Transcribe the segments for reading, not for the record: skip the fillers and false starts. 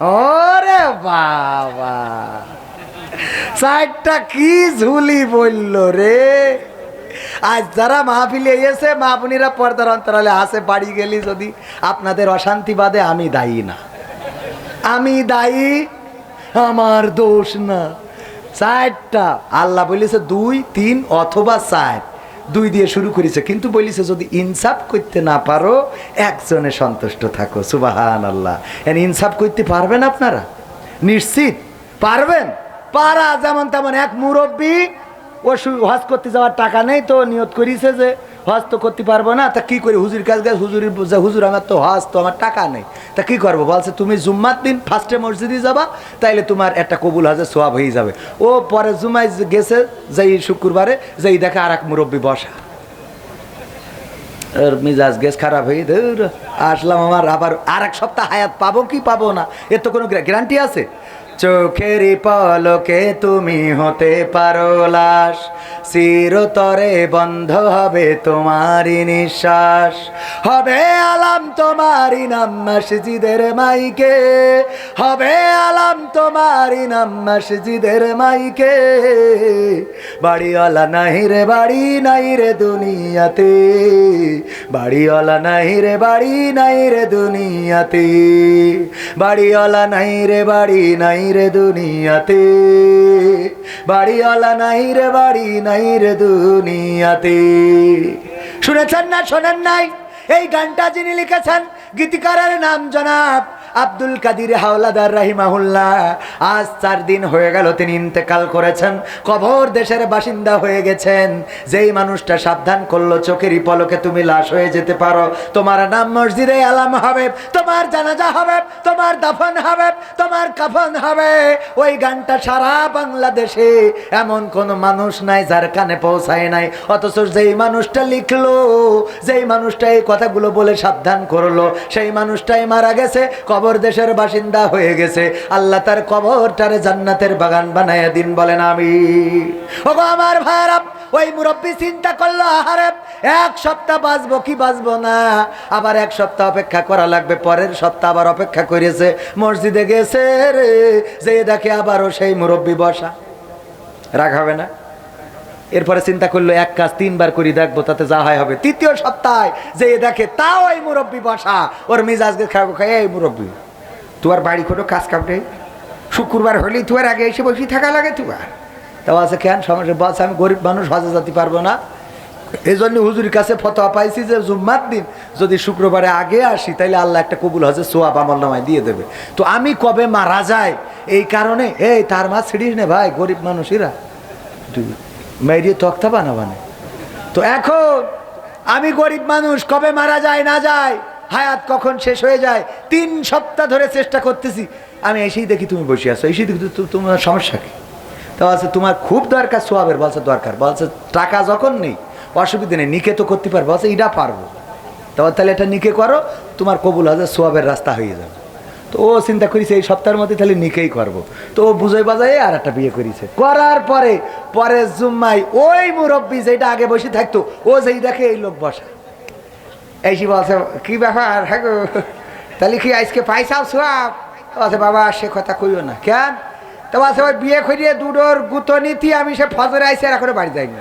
ওরে বাবা, চারটা কি ঝুলি বললো রে। আজ যারা মাহফিলে এসে মা বোনেরা পর্দার অন্তরালে আসে, বাড়ি গেলি যদি আপনাদের অশান্তি বাদে আমি দায়ী না, আমি দায়ী, আমার দোষ না। চারটা আল্লাহ বলেছে 2, 3 অথবা 4, 2 দিয়ে শুরু করেছে, কিন্তু বলেছে যদি ইনসাফ করতে না পারো একজনে সন্তুষ্ট থাকো। সুবহানাল্লাহ। ইনসাফ করতে পারবেন আপনারা? নিশ্চিত পারবেন। পারা যেমন তেমন এক মুরব্বী, ও হজ করতে যাওয়ার টাকা নেই, তো নিয়ত করিছে যে হজ তো করতে পারবো না, তা কি করি, হুজুর কাছে গেছে, হুজুর আমার তো হজ তো আমার টাকা নেই, তা কি করবো? বলছে তুমি জুম্মার দিন ফার্স্টে মসজিদে যাবা, তাইলে তোমার একটা কবুল হজের সোয়াব হয়ে যাবে। ও পরে জুমায় গেছে, যেই শুক্রবারে যেই দেখে আর এক মুরব্বী বসা, এর মিজাজ গেছ খারাপ হয়ে ধর আসলাম, আমার আবার আর এক সপ্তাহ হায়াত পাবো কি পাবো না এর তো কোনো গ্যারান্টি আছে? চোখেরই পলকে তুমি হতে পারো লাশ, চিরতরে বন্ধ হবে তোমারই নিঃশ্বাস, হবে আলাম তোমারই নাম মসজিদের মাইকে, হবে আলাম তোমারই নাম মসজিদের মাইকে, বাড়িওয়ালা নাই রে বাড়ি নাই রে দুনিয়াতে, বাড়িওয়ালা নাই রে বাড়ি নাই রে দুনিয়াতে, বাড়িওয়ালা নাই রে বাড়ি নাই রে দুনিয়াতে, বাড়িওয়ালা নাই রে বাড়ি নাই রে দুনিয়াতে। শুনেছেন না শোনেন নাই? এই গানটা যিনি লিখেছেন গীতিকারের নাম জনাব আব্দুল কাদির হাওলাদার রাহিমাহুল্লাহ। আজ 4 দিন হয়ে গেল তিনি ইন্তেকাল করেছেন, কবর দেশের বাসিন্দা হয়ে গেছেন। যেই মানুষটা সাবধান করলো চোখেরই পলকে তুমি লাশ হয়ে যেতে পারো, তোমার নাম মসজিদে আলাম হবে, তোমার জানাজা হবে, তোমার দাফন হবে, তোমার কাফন হবে, ওই গানটা সারা বাংলাদেশে এমন কোন মানুষ নাই যার কানে পৌঁছায় নাই। অথচ যেই মানুষটা লিখলো, যেই মানুষটা এই কথাগুলো বলে সাবধান করলো, সেই মানুষটাই মারা গেছে, কবর দেশের বাসিন্দা হয়ে গেছে। আল্লাহ তার কবরটারে জান্নাতের বাগান বানায় দিন, বলেন আমিন। ওগো আমার ভাইরা, ওই মুরব্বী চিন্তা করলো আহারে 1 সপ্তাহ বাঁচবো কি বাঁচবো না, আবার 1 সপ্তাহ অপেক্ষা করা লাগবে, পরের সপ্তাহ আবার অপেক্ষা করেছে, মসজিদে গেছে রে, যে দেখে আবারও সেই মুরব্বী বসা, রাগ হবে না? এরপরে চিন্তা করলো 1 কাজ 3 বার করে দেখবো, তাতে যা হয় হবে। 3য় সপ্তাহে যে দেখে তাও ওই মুরব্বী বসা, ওর মিজাজকে খাবো খাই, এই মুরব্বী তোমার বাড়ি কোনো কাজ কাম নেই, শুক্রবার হলেই তোমার আগে এসে বসে থাকা লাগে তোমার, তাও আছে কেন সমস্যা? বলছে আমি গরিব মানুষ, হজে যেতে পারবো না, এই জন্য হুজুরের কাছে ফতোয়া পাইছি যে জুম্মার দিন যদি শুক্রবারে আগে আসি তাইলে আল্লাহ একটা কবুল হজের সোয়াব আমার নামায় দিয়ে দেবে। তো আমি কবে মারা যায় এই কারণে, এই তার মা ছিড়িস নে ভাই, গরিব মানুষেরা মেয়েরিয়ে তক্তা বানাবানে। তো এখন আমি গরিব মানুষ, কবে মারা যায় না যায়, হায়াত কখন শেষ হয়ে যায়, 3 সপ্তাহ ধরে চেষ্টা করতেছি, আমি এসেই দেখি তুমি বসে আছো, এসেই দেখি তোমার সমস্যা কি? তা বলছে তোমার খুব দরকার সোয়াবের, বলছে দরকার, বলছে টাকা যখন নেই অসুবিধা নেই, নিকে তো করতে পারবো, বলছে এটা পারবো, তাহলে এটা নিকে করো, তোমার কবুল হাজার সোয়াবের রাস্তা হয়ে যাবে। তো ও চিন্তা করেছে এই সপ্তাহের মধ্যে তাহলে নিকেই করবো, তো ও বুঝাই বাজায় আর একটা বিয়ে করেছে, করার পরে পরের জুম্মাই ওই মুরব্বী যেটা আগে বসে থাকতো, ও যেই দেখে এই লোক বসা, এই বলছে কি ব্যাপার, হ্যাঁ গো তাহলে কি আজকে পয়সাও সোয়াব? বলছে বাবা সে কথা কইও না, কেন? তো বলছে ওই বিয়ে করিয়ে 2 গুতো নীতি, আমি সে ফজরে আইসি আর এখনো বাড়ি যাইনি,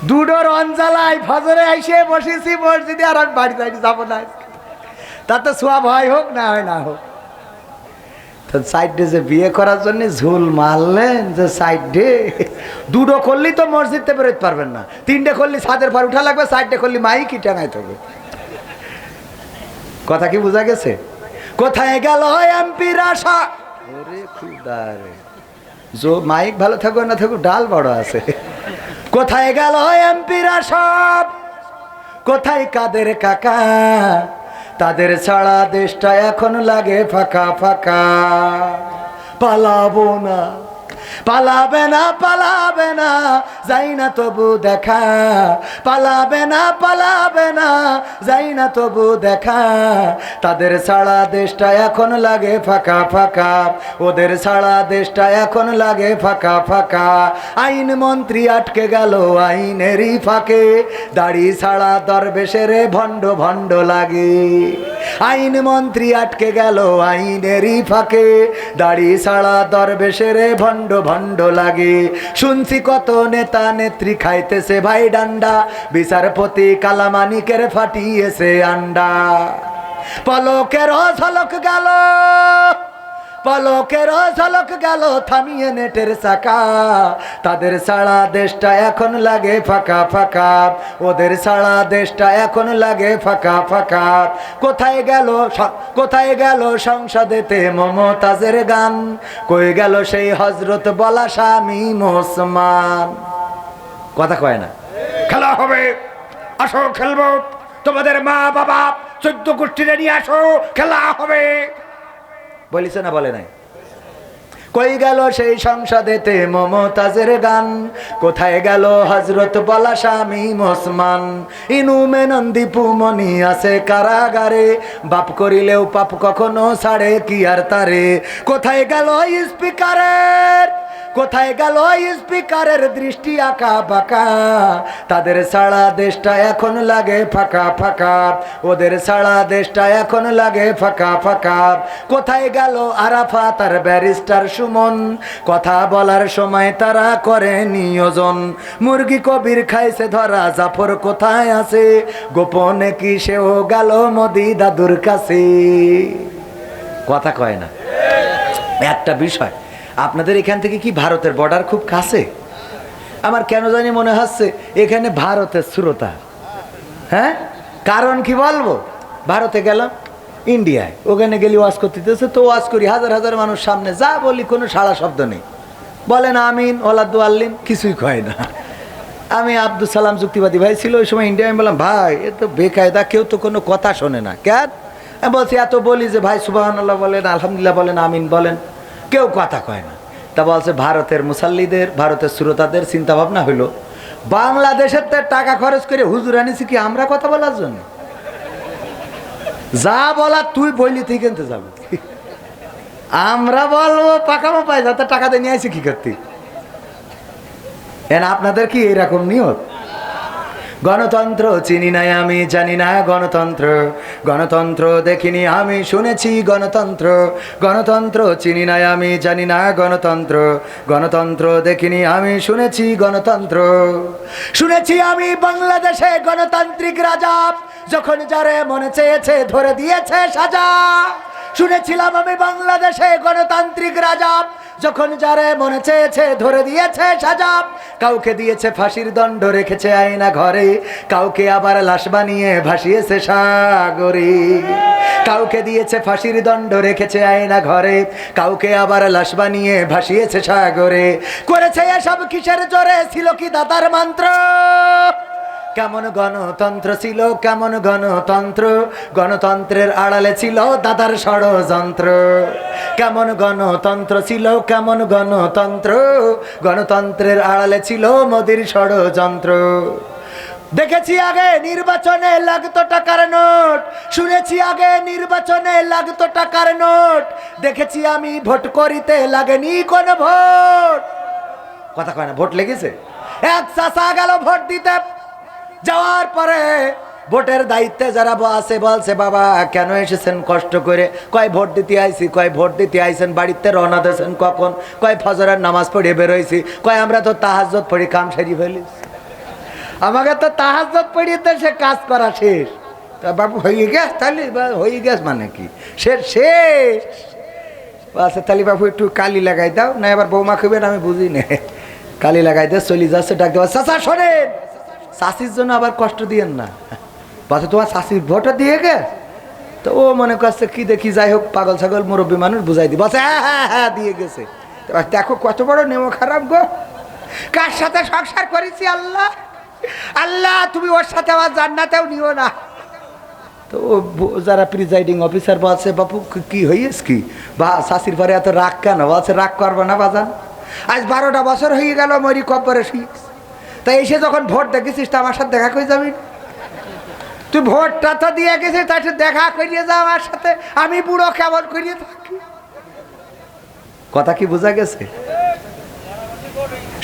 2 অঞ্জালাই ফজরে আইসে বসেছি মসজিদে, আর আমি বাড়ি যাইনি, যাবো না, তাতে সোয়াব হয় হোক না হয় না হোক। তো সাইডে যে বিয়ে করার জন্য ঝুল মারলেন, যে সাইডে 2 করলেই তো মসজিদে বেরোতে পারবেন না, 3টে করলে ছাদের পর উঠা লাগবে, 4টে করলে মাইকই টাঙাইতে হবে। কথা কি বোঝা গেছে? কোথায় গেল এমপির আশা, ওরে খুদা রে, মাইক ভালো থাকুক না থাকুক ডাল বড় আছে। কোথায় গেল এমপির আশা, কোথায় কাদের কাকা, তাদের ছাড়া দেশটা এখন লাগে ফাঁকা ফাঁকা, পালাবো না পালাবে না পালাবে না যাই না তবু দেখা, পালাবে না পালাবে না যাই না তবু দেখা। তাদের ছাড়া দেশটা এখন লাগে ফাঁকা ফাঁকা, ওদের ছাড়া দেশটা এখন লাগে ফাঁকা ফাঁকা। আইন মন্ত্রী আটকে গেল আইনেরই ফাঁকে, দাড়ি ছাড়া দরবেশের ভণ্ড ভণ্ড লাগে। আইন মন্ত্রী আটকে গেল আইনেরই ফাঁকে, দাড়ি ছাড়া দরবেশের ভণ্ড ভণ্ড লাগে। শুনছি কত নেতা নেত্রী খাইতেছে ভাই ডান্ডা, বিচারপতি কালামানিকের ফাটিয়েছে আন্ডা। পলকের ঝলক গেল, পলকের ঝলক গেল থামিয়ে নেটের চাকা। তাদের ছাড়া দেশটা এখন লাগে ফাঁকা ফাঁকা, ওদের ছাড়া দেশটা এখন লাগে ফাঁকা ফাঁকা। কোথায় গেল কোথায় গেল সংসদেতে মমতাজের গান, কই গেল সেই হজরত বলা স্বামী ওসমান। কথা কয় না। খেলা হবে, আসো খেলবো, তোমাদের মা বাবা 14 গোষ্ঠীরে নিয়ে আসো, খেলা হবে। বলিছে না বলে নাই? কই গেল সেই সংসদেতে মমতাজের গান, কোথায় গেল হজরত বলা স্বামী ওসমান। ইনু মেনন দীপু মনি আছে কারাগারে, বাপ করিলেও পাপ কখনো ছাড়ে কি আর তারে। কোথায় গেল স্পিকারের, কোথায় গেল স্পিকারের দৃষ্টি আঁকা বাঁকা। তাদের ছাড়া দেশটা এখন লাগে ফাঁকা ফাঁকা, ওদের ছাড়া দেশটা এখন লাগে ফাঁকা ফাঁকা। কোথায় গেল আরাফাত আর ব্যারিস্টার সুমন, কথা বলার সময় তারা করে নিয়োজন। মুরগি কবির খাইছে ধরা, জাফর কোথায় আছে, গোপনে কি সেও গেল মোদি দাদুর কাছে। কথা কয় না। একটা বিষয়, আপনাদের এখান থেকে কি ভারতের বর্ডার খুব কাছে? আমার কেন জানি মনে হচ্ছে এখানে ভারতের শ্রোতা। হ্যাঁ, কারণ কি বলবো, ভারতে গেলাম, ইন্ডিয়ায়, ওখানে গেলে ওয়াজ করতেছে, তো ওয়াজ করি হাজার হাজার মানুষ সামনে, যা বলি কোনো সাড়া শব্দ নেই। বলেন আমিন ওলাদু আল্লিন, কিছুই কয় না। আমি আব্দুল সালাম যুক্তিবাদী ভাই ছিল ওই সময় ইন্ডিয়ায়, আমি বললাম ভাই এ তো বেকায়দা, কেউ তো কোনো কথা শোনে না। কেন আমি বলছি, এত বলি যে ভাই সুবহানাল্লাহ বলেন, আলহামদুলিল্লাহ বলেন, আমিন বলেন, কেউ কথা কয় না। তা বলছে ভারতের মুসাল্লিদের, ভারতের শ্রোতাদের চিন্তা ভাবনা হইলো বাংলাদেশের টাকা খরচ করে হুজুর আনিছি কি আমরা কথা বলার জন্য? যা বলা তুই বললি তুই কিনতে যাবি, আমরা বলবো পাকামো পাই, যাতে টাকা দিয়ে নিয়ে আসি কি করতে। আপনাদের কি এরকম নিয়ত? গণতন্ত্র চিনি নাই আমি, জানি না গণতন্ত্র, গণতন্ত্র দেখিনি আমি, শুনেছি গণতন্ত্র। গণতন্ত্র চিনি নাই আমি, জানি না গণতন্ত্র, গণতন্ত্র দেখিনি আমি, শুনেছি গণতন্ত্র। শুনেছি আমি বাংলাদেশে গণতান্ত্রিক রাজা, যখন যারে মনে চেয়েছে ধরে দিয়েছে সাজা। শুনেছিলাম আমি বাংলাদেশে গণতান্ত্রিক রাজা, যখন যারে মনে চেয়েছে ধরে দিয়েছে সাজা। কাউকে দিয়েছে ফাঁসির দণ্ড, রেখেছে আয়না ঘরে, কাউকে আবার লাশ বানিয়ে ভাসিয়েছে সাগরে। কাউকে দিয়েছে ফাঁসির দণ্ড, রেখেছে আয়না ঘরে, কাউকে আবার লাশ বানিয়ে ভাসিয়েছে সাগরে। করেছে এসব কিসের জোরে, ছিল কি দাতার মন্ত্র? কেমন গণতন্ত্র ছিল, কেমন গণতন্ত্র, গণতন্ত্রের আড়ালে ছিল দাদার ষড়যন্ত্র। কেমন গণতন্ত্র ছিল, কেমন গণতন্ত্র, গণতন্ত্রের আড়ালে ছিল মোদির ষড়যন্ত্র। দেখেছি আগে নির্বাচনে লাগতো টাকার নোট, শুনেছি আগে নির্বাচনে লাগতো টাকার নোট, দেখেছি আমি ভোট করিতে লাগেনি কোন ভোট। কথা কয় না, ভোট লেগেছে। এক চাচা গেল ভোট দিতে, যাওয়ার পরে ভোটের দায়িত্বে যারা আছে বলছে বাবা কেন এসেছেন কষ্ট করে? কয় ভোট দিতে আইছি। কয় ভোট দিতে আইছেন, বাড়িতে রওনা দিয়েছেন কখন? কয় ফজরের নামাজ পড়ে বেরোইছি। কয় আমরা তো তাহাজ্জুদ পড়ি কাম সেরি ফেলিস, আমাকে তো তাহাজ্জুদ পড়িতে সে কাজ করা শেষ। তা বাবু হয়ে গেছ, তাহলে হয়ে গেছ মানে কি শেষ? শেষ আচ্ছা তাহলে বাবু একটু কালি লাগাই দাও না, এবার বৌমা খুবেন আমি বুঝি না। কালি লাগাই দিয়ে চলে যাচ্ছে, ডাক দেওয়া চাচা শোনেন, চাষির জন্য আবার কষ্ট দিয়েন না। বলছে তোমার চাষির ভোটটা দিয়ে গে? তো ও মনে করছে কি দেখি, যাই হোক পাগল ছাগল মুরব্বী মানুষ বুঝাই দি। বলছে হ্যাঁ হ্যাঁ হ্যাঁ দিয়ে গেছে। দেখো কত বড় নেমো খারাপ গো, কার সাথে সংসার করেছি আল্লাহ, আল্লাহ তুমি ওর সাথে আমার জান্নাতেও নিও না। তো ও যারা প্রিজাইডিং অফিসার বলছে বাপু কি হইস কি বা শাশির পরে এত রাগ কেন? বলছে রাগ করবো না বাজান, আজ 12টা বছর হয়ে গেল মরি কব্বরে শুই। তাই এসে যখন ভোট দেখেছিস তা আমার সাথে দেখা করে যাবি। তুই ভোটটা তো দিয়ে গেছিস, তাই দেখা করিয়ে যা আমার সাথে। আমি বুড়ো কেমন করিয়ে থাকি। কথা কি বোঝা গেছে?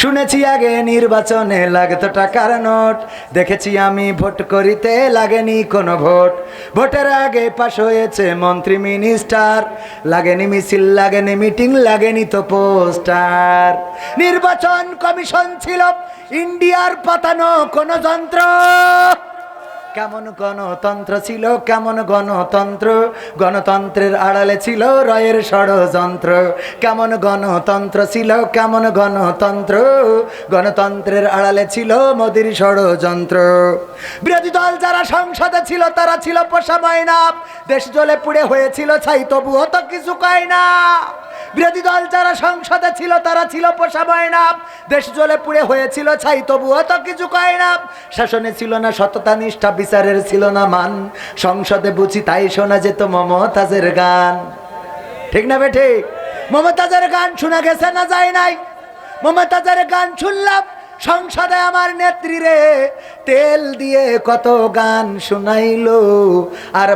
শুনেছি আগে নির্বাচনে লাগতো টাকার নোট, দেখেছি আমি ভোট করিতে লাগেনি কোনো ভোট। ভোটের আগে পাশ হয়েছে মন্ত্রী মিনিস্টার, লাগেনি মিছিল, লাগেনি মিটিং, লাগেনি তো পোস্টার। নির্বাচন কমিশন ছিল ইন্ডিয়ার পাতানো কোন যন্ত্র। কেমন গণতন্ত্র ছিল, কেমন গণতন্ত্র, গণতন্ত্রের আড়ালে ছিল রয়ের ষড়যন্ত্র। কেমন গণতন্ত্র ছিল, কেমন গণতন্ত্র, গণতন্ত্রের আড়ালে ছিল মোদির ষড়যন্ত্র। বিরোধী দল যারা সংসদে ছিল তারা ছিল পোষা ময়না, দেশ জ্বলে পুড়ে হয়েছিল ছাই তবুও তো কিছু কয় না। বিরোধী দল যারা সংসদে ছিল তারা ছিল পোষা ময়না, দেশ জ্বলে পুড়ে হয়েছিল ছাই তবুও তো কিছু কয় না। শাসনে ছিল না সততা নিষ্ঠা, বিচারের ছিল না মান, সংসদে বুঝি তাই শোনা যেত মমতাজের গান। ঠিক না বেঠে? মমতাজের গান শোনা গেছে না যায় নাই? মমতাজের গান শুনলাম সংসদে আমার নেত্রী রে, তেল দিয়ে কত গান শুনাইলো। আর